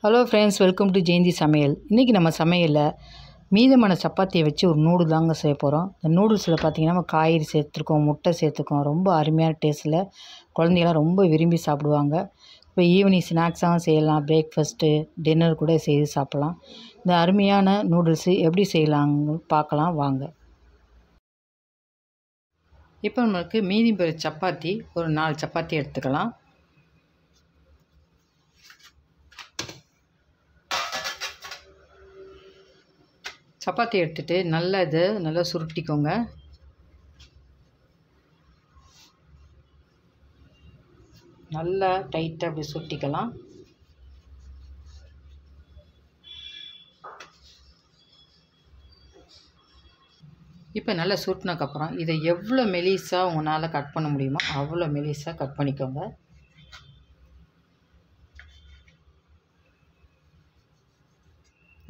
Hello friends, welcome to Jayanthi சமையல். இன்றைக்கி நம்ம சமையலில் மீதமான சப்பாத்தியை வச்சு ஒரு நூடுல் தாங்க செய்ய போகிறோம். இந்த நூடுல்ஸில் பார்த்திங்கன்னா நம்ம காய்கறி சேர்த்துருக்கோம், முட்டை சேர்த்துக்கோம். ரொம்ப அருமையான டேஸ்ட்டில் குழந்தைங்களாம் ரொம்ப விரும்பி சாப்பிடுவாங்க. இப்போ ஈவினிங் ஸ்நாக்ஸாகவும் செய்யலாம், பிரேக்ஃபாஸ்ட்டு டின்னர் கூட செய்து சாப்பிட்லாம். இந்த அருமையான நூடுல்ஸு எப்படி செய்யலாங்க பார்க்கலாம் வாங்க. இப்போ நம்மளுக்கு மீதி பெரிய சப்பாத்தி ஒரு 4 சப்பாத்தி எடுத்துக்கலாம். சப்பாத்தி எடுத்துகிட்டு நல்லா சுருட்டிக்கோங்க. நல்லா டைட்டாக அப்படி சுருட்டிக்கலாம். இப்போ நல்லா சுருட்டினதுக்கப்புறம் இதை எவ்வளோ மெலிசாக உங்களால் கட் பண்ண முடியுமோ அவ்வளோ மெலிசாக கட் பண்ணிக்கோங்க.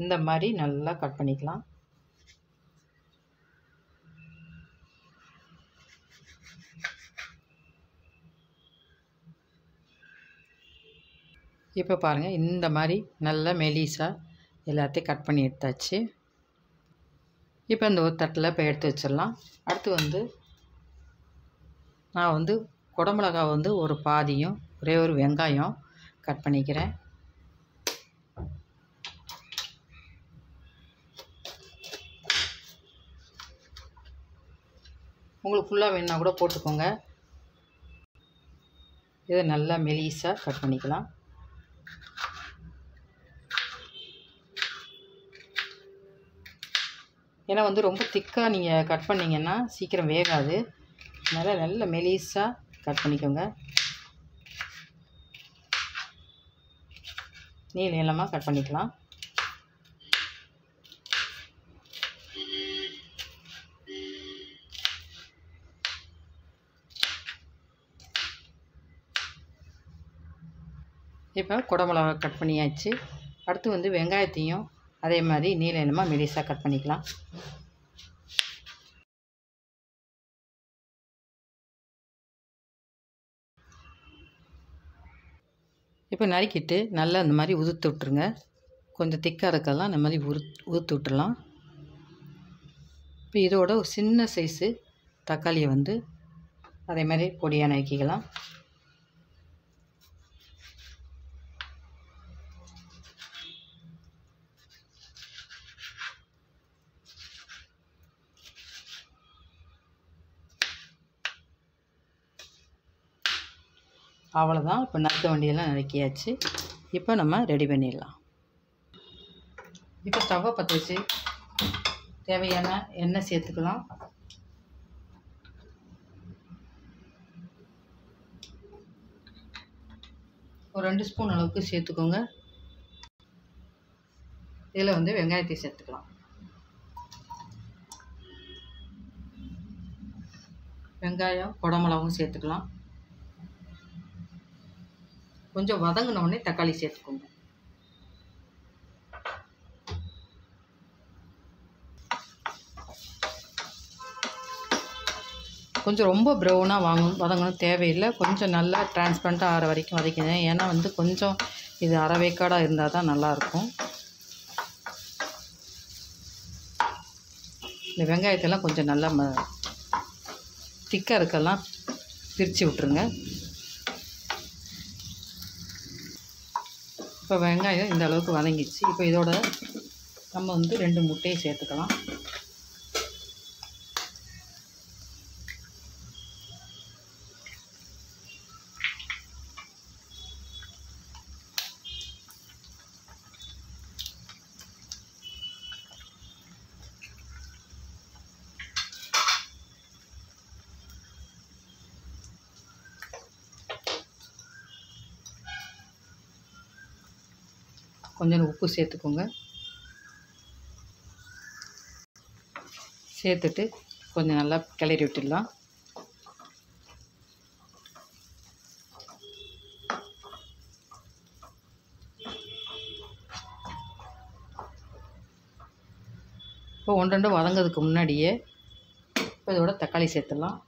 இந்த மாதிரி நல்லா கட் பண்ணிக்கலாம். இப்போ பாருங்கள், இந்த மாதிரி நல்லா மெலிசாக எல்லாத்தையும் கட் பண்ணி எடுத்தாச்சு. இப்போ இந்த ஒரு தட்டில் இப்போ எடுத்து வச்சிடலாம். அடுத்து நான் குடமிளகா ஒரு பாதியும் ஒரே ஒரு வெங்காயம் கட் பண்ணிக்கிறேன். உங்களுக்கு ஃபுல்லாக வேணுன்னா கூட போட்டுக்கோங்க. இதை நல்லா மெலிசாக கட் பண்ணிக்கலாம். ஏன்னா ரொம்ப திக்காக நீங்கள் கட் பண்ணிங்கன்னா சீக்கிரம் வேகாது. அதனால் நல்ல மெலிசாக கட் பண்ணிக்கோங்க. நீளமாக கட் பண்ணிக்கலாம். இப்போ குடமிளகா கட் பண்ணியாச்சு. அடுத்து வெங்காயத்தையும் அதே மாதிரி நீளமாக மெலிசாக கட் பண்ணிக்கலாம். இப்போ நறுக்கிட்டு நல்லா இந்த மாதிரி உதுத்து விட்டுருங்க. கொஞ்சம் திக்காக இருக்கலாம், இந்த மாதிரி உதுத்து விட்டுடலாம். இப்போ இதோட ஒரு சின்ன சைஸு தக்காளியை அதே மாதிரி பொடியாக நறுக்கிக்கலாம். அவ்வளோதான். இப்போ நறுக்க வேண்டியதெல்லாம் நறுக்கியாச்சு. இப்போ நம்ம ரெடி பண்ணிடலாம். இப்போ ஸ்டவ்வை பற்ற வச்சு தேவையான எண்ணெய் சேர்த்துக்கலாம். ஒரு 2 ஸ்பூன் அளவுக்கு சேர்த்துக்கோங்க. இதில் வெங்காயத்தை சேர்த்துக்கலாம். வெங்காயம் குடமிளகாவும் சேர்த்துக்கலாம். கொஞ்சம் வதங்கினோடனே தக்காளி சேர்த்துக்கோங்க. கொஞ்சம் ரொம்ப ப்ரௌனாக வதங்கணும் தேவையில்லை. கொஞ்சம் நல்லா டிரான்ஸ்பரண்ட்டாக ஆகிற வரைக்கும் வதக்கினேன். ஏன்னா கொஞ்சம் இது அரைவேக்காடாக இருந்தால் தான் நல்லாயிருக்கும். இந்த வெங்காயத்தெல்லாம் கொஞ்சம் நல்லா திக்காக இருக்கலாம் பிரித்து விட்டுருங்க. இப்போ வெங்காயம் இந்த அளவுக்கு வதங்கிடுச்சு. இப்போ இதோட நம்ம 2 முட்டையை சேர்த்துக்கலாம். கொஞ்சம் உப்பு சேர்த்துக்கோங்க. சேர்த்துட்டு கொஞ்சம் நல்லா கிளறி விட்டுடலாம். இப்போ 1-2 வதங்கிறதுக்கு முன்னாடியே இப்போ இதோட தக்காளி சேர்த்துடலாம்.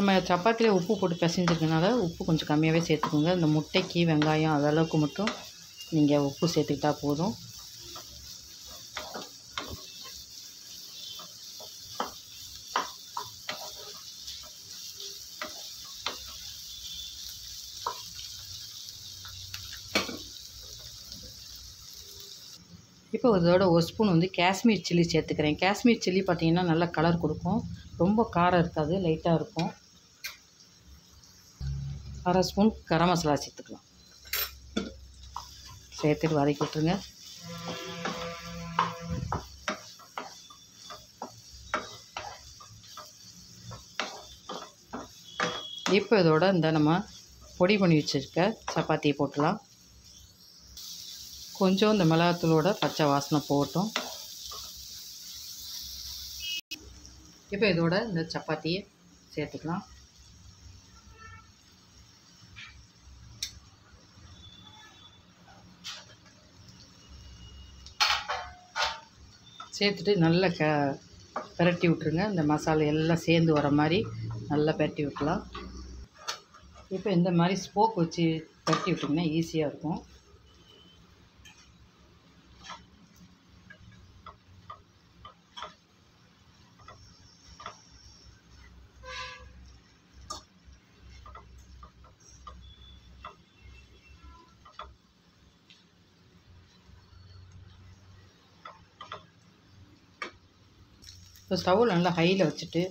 நம்ம சப்பாத்தியில் உப்பு போட்டு பிசைஞ்சிருக்கனால உப்பு கொஞ்சம் கம்மியாகவே சேர்த்துக்கோங்க. இந்த முட்டைக்கு வெங்காயம் அதளவுக்கு மட்டும் நீங்கள் உப்பு சேர்த்துக்கிட்டா போதும். இப்போ இதோட ஒரு ஸ்பூன் வந்து காஷ்மீர் சில்லி சேர்த்துக்கிறேன். காஷ்மீர் சில்லி பார்த்திங்கன்னா நல்லா கலர் கொடுக்கும். ரொம்ப காரம் இருக்காது, லைட்டாக இருக்கும். அரை ஸ்பூன் கரம் மசாலா சேர்த்துக்கலாம். சேர்த்துட்டு வதக்கி விட்டுருங்க. இப்போ இதோட நம்ம பொடி பண்ணி வச்சுருக்க சப்பாத்தியை போட்டுடலாம். கொஞ்சம் இந்த மிளகாத்தூளோட பச்சை வாசனை போகட்டும். இப்போ இதோட இந்த சப்பாத்தியை சேர்த்துக்கலாம். சேர்த்துட்டு நல்லா பிரட்டி விட்ருங்க. இந்த மசாலா எல்லாம் சேர்ந்து வர மாதிரி நல்லா பிரட்டி விட்டுலாம். இப்போ இந்த மாதிரி ஸ்போக் வச்சு பிரட்டி விட்டிங்கன்னா ஈஸியாக இருக்கும். இப்போ ஸ்டவ்வில் நல்லா ஹையில் வச்சுட்டு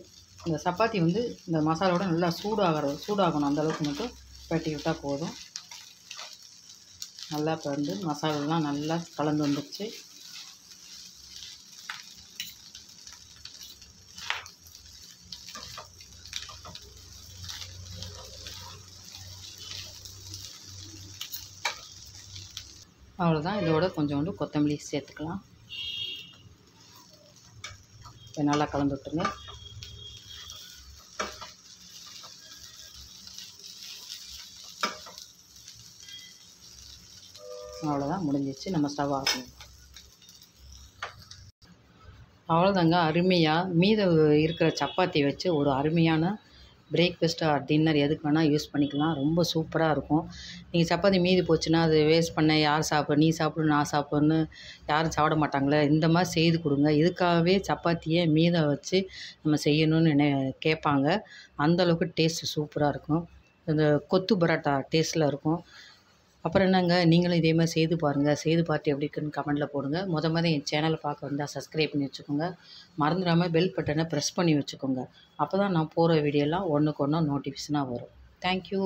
இந்த சப்பாத்தி வந்து இந்த மசாலாவோட நல்லா சூடாகணும். அந்தளவுக்கு மட்டும் பிரட்டி விட்டால் போதும். நல்லா இப்போ வந்து மசாலாலாம் நல்லா கலந்து வந்துடுச்சு. அவ்வளோதான். இதோட கொஞ்சோண்டு கொத்தமல்லி சேர்த்துக்கலாம். நல்லா கலந்து விட்டுருங்க. அவ்வளோதான், முடிஞ்சிச்சு. நம்ம ஸ்டவ் ஆஃப் பண்ணலாம். அவ்வளோதாங்க. அருமையாக மீதம் இருக்கிற சப்பாத்தி வச்சு ஒரு அருமையான பிரேக்ஃபாஸ்ட் டின்னர் எதுக்கு வேணால் யூஸ் பண்ணிக்கலாம். ரொம்ப சூப்பராக இருக்கும். நீங்கள் சப்பாத்தி மீதி போச்சுன்னா அது வேஸ்ட் பண்ண யார் சாப்பிட, நீ சாப்பிடு நான் சாப்பிட்ணுன்னு யாரும் சாப்பிட மாட்டாங்களே. இந்த மாதிரி செய்து கொடுங்க. இதுக்காகவே சப்பாத்தியை மீதம் வச்சு நம்ம செய்யணும்னு கேட்பாங்க. அந்தளவுக்கு டேஸ்ட்டு சூப்பராக இருக்கும். இந்த கொத்து பரோட்டா டேஸ்ட்டில் இருக்கும். அப்புறம் என்னங்க, நீங்களும் இதே மாதிரி செய்து பாருங்கள். செய்து பார்த்து எப்படி இருக்குன்னு கமெண்ட்டில் போடுங்க. மொதல் என் சேனலை பார்க்க வந்தால் சப்ஸ்கிரைப் பண்ணி வச்சுக்கோங்க. மறந்துடாமல் பெல் பட்டனை ப்ரெஸ் பண்ணி வச்சுக்கோங்க. அப்போ தான் நான் போகிற வீடியோலாம் ஒன்றுக்கு ஒன்று நோட்டிஃபிகேஷனாக வரும். தேங்க்யூ.